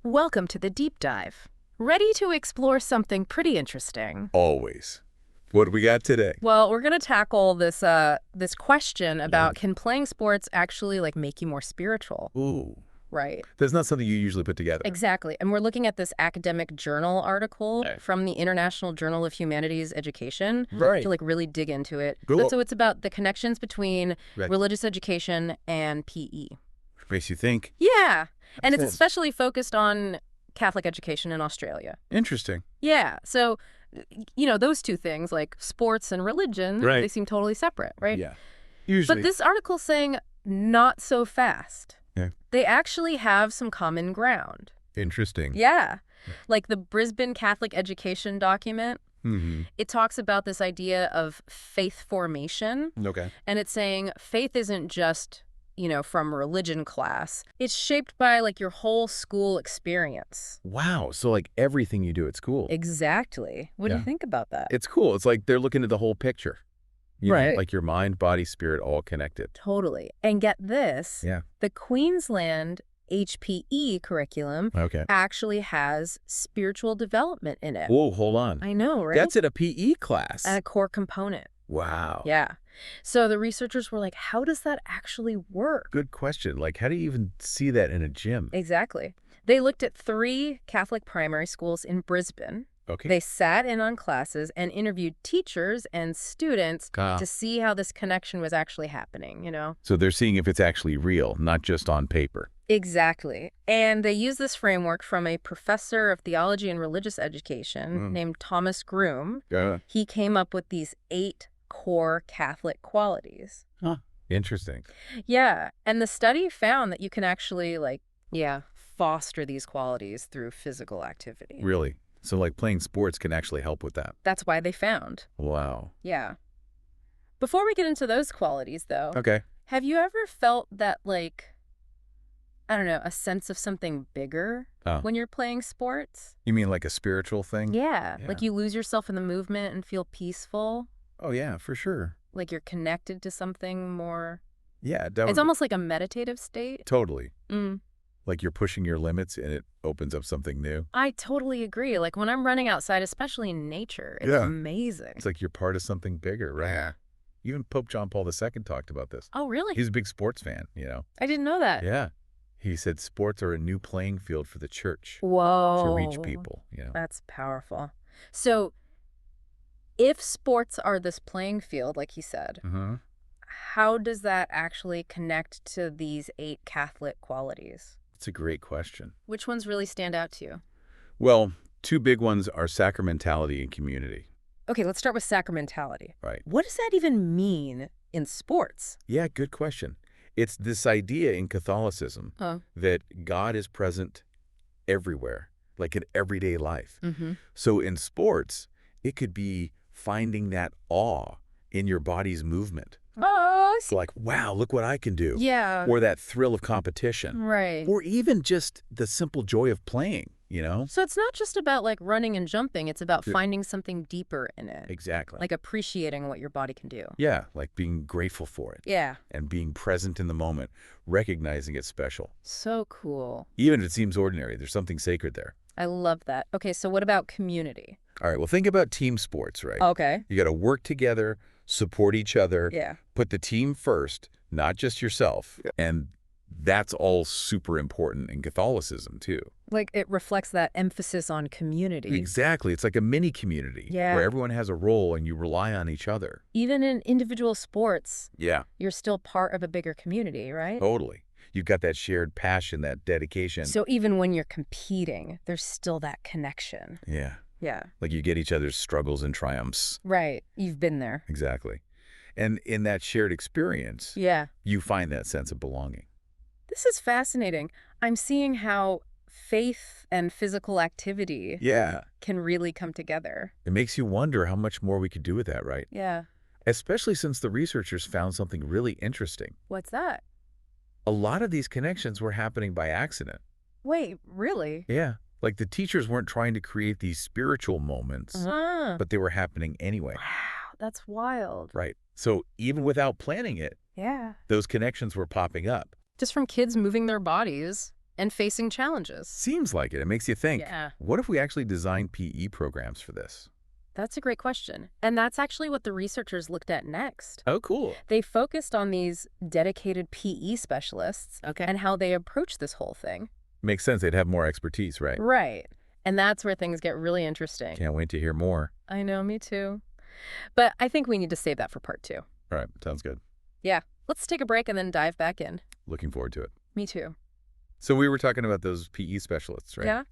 Welcome to the deep dive. Ready to explore something pretty interesting? Always. What do we got today? Well, we're going to tackle this question about can playing sports actually make you more spiritual, Ooh. right? That's not something you usually put together. Exactly. And we're looking at this academic journal article Okay. from the International Journal of Humanities Education Right. to really dig into it. Cool. So it's about the connections between Right. religious education and PE. Makes you think. Yeah. And it's sense. especially focused on Catholic education in Australia. Interesting. Yeah. So, those two things, like sports and religion, Right. they seem totally separate, right? Yeah. Usually. But this article's saying not so fast. Yeah. They actually have some common ground. Interesting. Yeah. Like the Brisbane Catholic Education document, Mm-hmm. it talks about this idea of faith formation. Okay. And it's saying faith isn't just, from religion class. It's shaped by your whole school experience. Wow. So everything you do at school. Exactly. What do you Yeah. think about that? It's cool. It's like they're looking at the whole picture. You know, Right. like your mind, body, spirit, all connected. Totally. And get this, Yeah. the Queensland HPE curriculum Okay. actually has spiritual development in it. Whoa, hold on. I know, right? That's at a PE class. And a core component. Wow. Yeah. So the researchers were like, how does that actually work? Good question. How do you even see that in a gym? Exactly. They looked at 3 Catholic primary schools in Brisbane. Okay. They sat in on classes and interviewed teachers and students Ah. to see how this connection was actually happening, So they're seeing if it's actually real, not just on paper. Exactly. And they use this framework from a professor of theology and religious education named Thomas Groom. Yeah. He came up with these 8 core Catholic qualities. Interesting. Yeah. And the study found that you can actually, foster these qualities through physical activity. Really? So playing sports can actually help with that. That's why they found. Wow. Yeah. Before we get into those qualities, though, Okay. have you ever felt that, I don't know, a sense of something bigger Oh. when you're playing sports? You mean like a spiritual thing? Yeah. Yeah. Like you lose yourself in the movement and feel peaceful. Oh, yeah, for sure. Like you're connected to something more. Yeah, that It's would- almost like a meditative state. totally. Mm. Like you're pushing your limits and it opens up something new. I totally agree. Like when I'm running outside, especially in nature, it's Yeah. amazing. It's like you're part of something bigger, right? Yeah. Even Pope John Paul II talked about this. Oh, really? He's a big sports fan, I didn't know that. Yeah. He said sports are a new playing field for the church Whoa. to reach people. That's powerful. So if sports are this playing field, like he said, Mm-hmm. how does that actually connect to these 8 Catholic qualities? It's a great question. Which ones really stand out to you? Well, 2 big ones are sacramentality and community. Okay, let's start with sacramentality. Right. What does that even mean in sports? Yeah, good question. It's this idea in Catholicism Oh. that God is present everywhere, like in everyday life. Mm-hmm. So in sports, it could be finding that awe in your body's movement. Oh, So wow, look what I can do. yeah. Or that thrill of competition. Right. Or even just the simple joy of playing, So it's not just about running and jumping. It's about Yeah. finding something deeper in it. Exactly. Like appreciating what your body can do. Yeah, like being grateful for it Yeah. and being present in the moment, recognizing it's special. So cool. Even if it seems ordinary, there's something sacred there. I love that. Okay, so what about community? All right, well, think about team sports, right? Okay. You got to work together, support each other, Yeah. put the team first, not just yourself. And that's all super important in Catholicism, too. Like it reflects that emphasis on community. Exactly. It's like a mini community Yeah. where everyone has a role and you rely on each other. Even in individual sports, Yeah, you're still part of a bigger community, right? totally. You've got that shared passion, that dedication. So even when you're competing, there's still that connection. Yeah, Yeah. like you get each other's struggles and triumphs. Right. You've been there. Exactly. And in that shared experience, Yeah. you find that sense of belonging. This is fascinating. I'm seeing how faith and physical activity Yeah. can really come together. It makes you wonder how much more we could do with that, right? Yeah. Especially since the researchers found something really interesting. What's that? A lot of these connections were happening by accident. Wait, really? Yeah. Like the teachers weren't trying to create these spiritual moments, Ah. but they were happening anyway. Wow, that's wild. Right. So even without planning it, Yeah. those connections were popping up. Just from kids moving their bodies. and facing challenges. Seems like it. It makes you think, Yeah. what if we actually designed PE programs for this? That's a great question. And that's actually what the researchers looked at next. Oh, cool. They focused on these dedicated PE specialists and how they approach this whole thing. Makes sense. They'd have more expertise, right? Right. And that's where things get really interesting. Can't wait to hear more. I know, me too. But I think we need to save that for part 2. All right. Sounds good. Yeah. Let's take a break and then dive back in. Looking forward to it. Me too. So we were talking about those PE specialists, right? Yeah.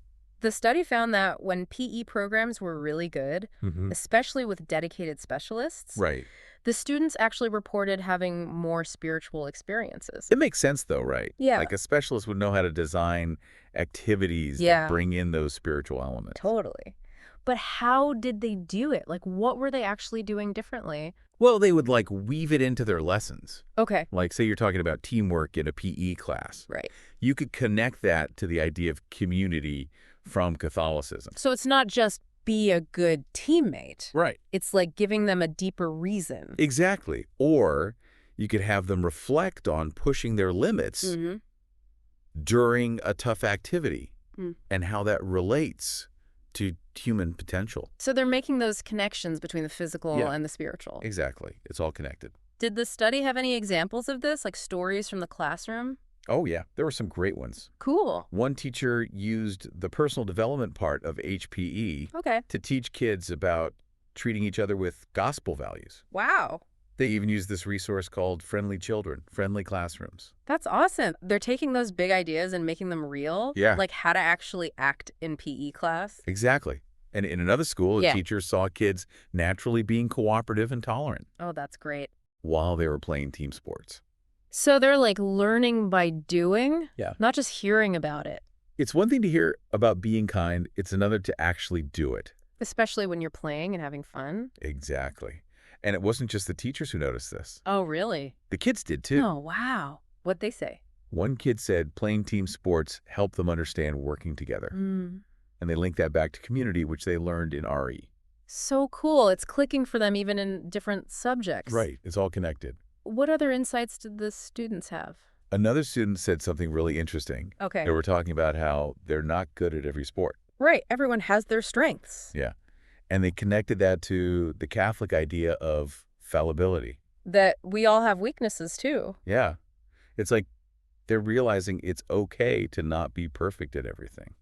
The study found that when PE programs were really good, Mm-hmm. especially with dedicated specialists, Right. the students actually reported having more spiritual experiences. It makes sense, though, right? Yeah. Like a specialist would know how to design activities Yeah. that bring in those spiritual elements. Totally. But how did they do it? Like, what were they actually doing differently? Well, they would like weave it into their lessons. Okay. Like, say you're talking about teamwork in a PE class. Right. You could connect that to the idea of community from Catholicism. So it's not just be a good teammate. Right. It's like giving them a deeper reason. Exactly. Or you could have them reflect on pushing their limits Mm-hmm. during a tough activity Mm. and how that relates to human potential. So they're making those connections between the physical Yeah. and the spiritual. Exactly. It's all connected. Did the study have any examples of this, like stories from the classroom? Oh, yeah. There were some great ones. Cool. One teacher used the personal development part of HPE Okay. to teach kids about treating each other with gospel values. Wow. They even used this resource called Friendly Children, Friendly Classrooms. That's awesome. They're taking those big ideas and making them real. Yeah. Like how to actually act in PE class. Exactly. And in another school, a Yeah. teacher saw kids naturally being cooperative and tolerant Oh, that's great. while they were playing team sports. So they're like learning by doing, Yeah. not just hearing about it, It's one thing to hear about being kind. It's another to actually do it. especially when you're playing and having fun. Exactly. And it wasn't just the teachers who noticed this. Oh, really? The kids did too. Oh, wow. What'd they say? One kid said playing team sports helped them understand working together. Mm. And they linked that back to community, which they learned in RE. So cool. It's clicking for them even in different subjects. Right. It's all connected. What other insights did the students have? Another student said something really interesting. Okay. They were talking about how they're not good at every sport. Right. Everyone has their strengths. Yeah. And they connected that to the Catholic idea of fallibility. That we all have weaknesses too. Yeah. It's like they're realizing it's okay to not be perfect at everything.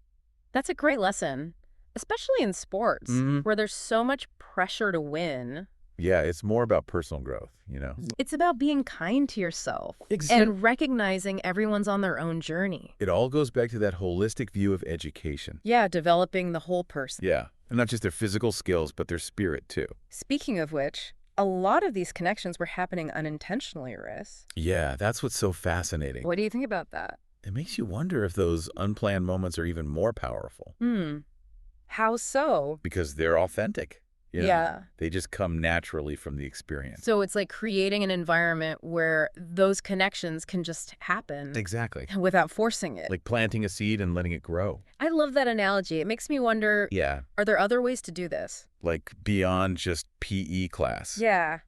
That's a great lesson, especially in sports Mhm. where there's so much pressure to win. Yeah, it's more about personal growth, you know? It's about being kind to yourself Exactly. and recognizing everyone's on their own journey. It all goes back to that holistic view of education. Yeah, developing the whole person. Yeah. And not just their physical skills, but their spirit, too. Speaking of which, a lot of these connections were happening unintentionally, Riss. Yeah, that's what's so fascinating. What do you think about that? It makes you wonder if those unplanned moments are even more powerful How so? because they're authentic. You know? Yeah. They just come naturally from the experience. So it's like creating an environment where those connections can just happen Exactly. without forcing it. Like planting a seed and letting it grow. I love that analogy. It makes me wonder, Yeah. are there other ways to do this? Like beyond just PE class. Yeah.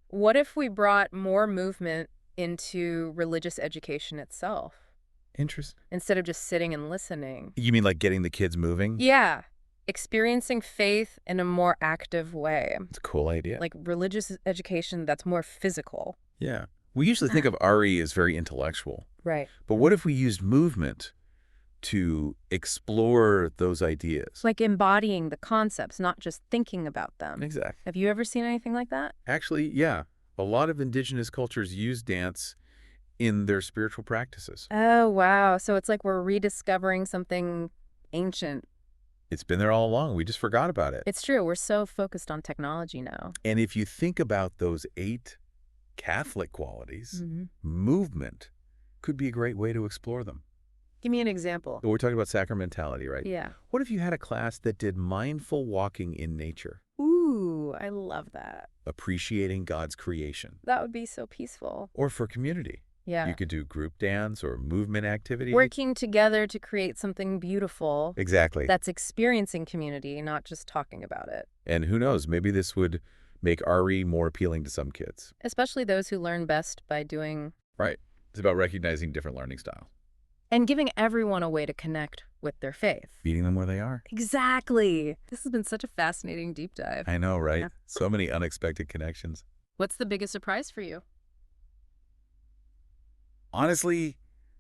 What if we brought more movement into religious education itself Interesting. instead of just sitting and listening? You mean like getting the kids moving? Yeah. Experiencing faith in a more active way. It's a cool idea. Like religious education that's more physical. Yeah. We usually think of RE as very intellectual. Right. But what if we used movement to explore those ideas? Like embodying the concepts, not just thinking about them. Exactly. Have you ever seen anything like that? Actually, yeah. A lot of indigenous cultures use dance in their spiritual practices. Oh, wow. So it's like we're rediscovering something ancient. It's been there all along. We just forgot about it. It's true. We're so focused on technology now. And if you think about those 8 Catholic qualities, movement could be a great way to explore them. Give me an example. We're talking about sacramentality, right? Yeah. What if you had a class that did mindful walking in nature, Ooh, I love that. appreciating God's creation? That would be so peaceful. Or for community. Yeah. You could do group dance or movement activity. Working together to create something beautiful Exactly. that's experiencing community, not just talking about it. And who knows, maybe this would make RE more appealing to some kids. Especially those who learn best by doing. Right. It's about recognizing different learning styles. And giving everyone a way to connect with their faith. Meeting them where they are. Exactly. This has been such a fascinating deep dive. I know, right? Yeah. So many unexpected connections. What's the biggest surprise for you? Honestly,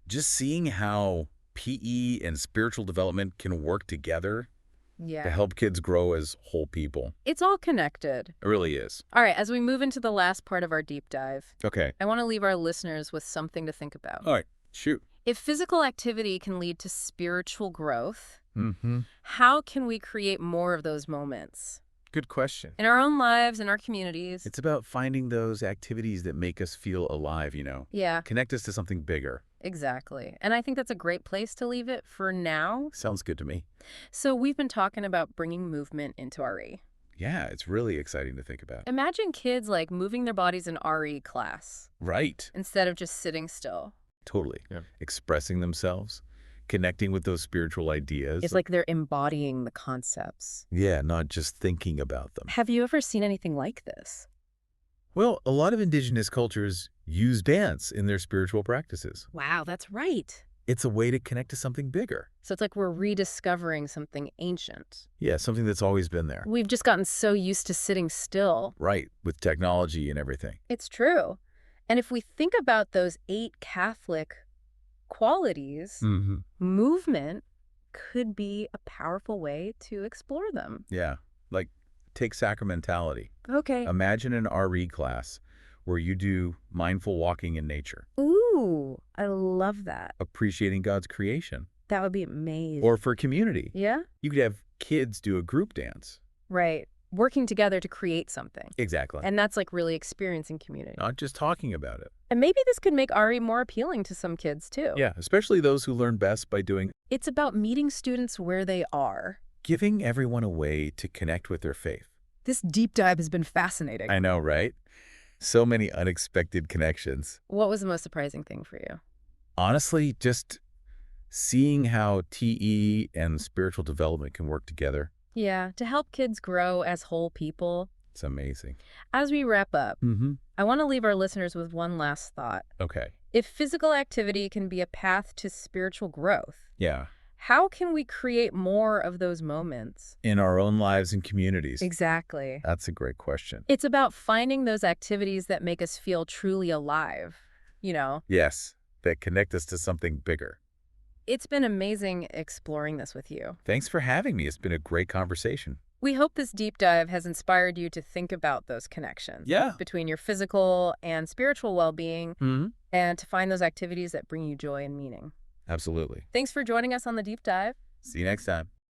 just seeing how PE and spiritual development can work together to Yeah. help kids grow as whole people. It's all connected. It really is. All right, as we move into the last part of our deep dive, Okay. I want to leave our listeners with something to think about. All right. Shoot. If physical activity can lead to spiritual growth, Mm-hmm. how can we create more of those moments Good question. in our own lives, in our communities? It's about finding those activities that make us feel alive, Yeah, Connect us to something bigger. exactly. And I think that's a great place to leave it for now. Sounds good to me. So we've been talking about bringing movement into RE. Yeah, it's really exciting to think about. Imagine kids like moving their bodies in RE class Right. instead of just sitting still. Totally. Yeah. Expressing themselves, connecting with those spiritual ideas. It's like they're embodying the concepts. Yeah, not just thinking about them. Have you ever seen anything like this? Well, a lot of indigenous cultures use dance in their spiritual practices. Wow, that's right. It's a way to connect to something bigger. So it's like we're rediscovering something ancient. Yeah, something that's always been there. We've just gotten so used to sitting still. Right, with technology and everything. It's true. And if we think about those 8 Catholic qualities, Mm-hmm. movement could be a powerful way to explore them. Yeah, like take sacramentality. Okay. Imagine an RE class where you do mindful walking in nature, Ooh, I love that. appreciating God's creation. That would be amazing. Or for community, Yeah? you could have kids do a group dance. Right. Working together to create something. Exactly. And that's like really experiencing community. Not just talking about it. And maybe this could make RE more appealing to some kids too. Yeah, especially those who learn best by doing, It's about meeting students where they are. giving everyone a way to connect with their faith. This deep dive has been fascinating. I know, right? So many unexpected connections. What was the most surprising thing for you? Honestly, just seeing how TE and spiritual development can work together, Yeah, to help kids grow as whole people. it's amazing. As we wrap up, Mm-hmm. I want to leave our listeners with one last thought. Okay. If physical activity can be a path to spiritual growth, Yeah. how can we create more of those moments? In our own lives and communities. Exactly. That's a great question. It's about finding those activities that make us feel truly alive. Yes, that connect us to something bigger. It's been amazing exploring this with you. Thanks for having me. It's been a great conversation. We hope this deep dive has inspired you to think about those connections Yeah. between your physical and spiritual well-being Mm-hmm. and to find those activities that bring you joy and meaning. Absolutely. Thanks for joining us on the deep dive. See you next time.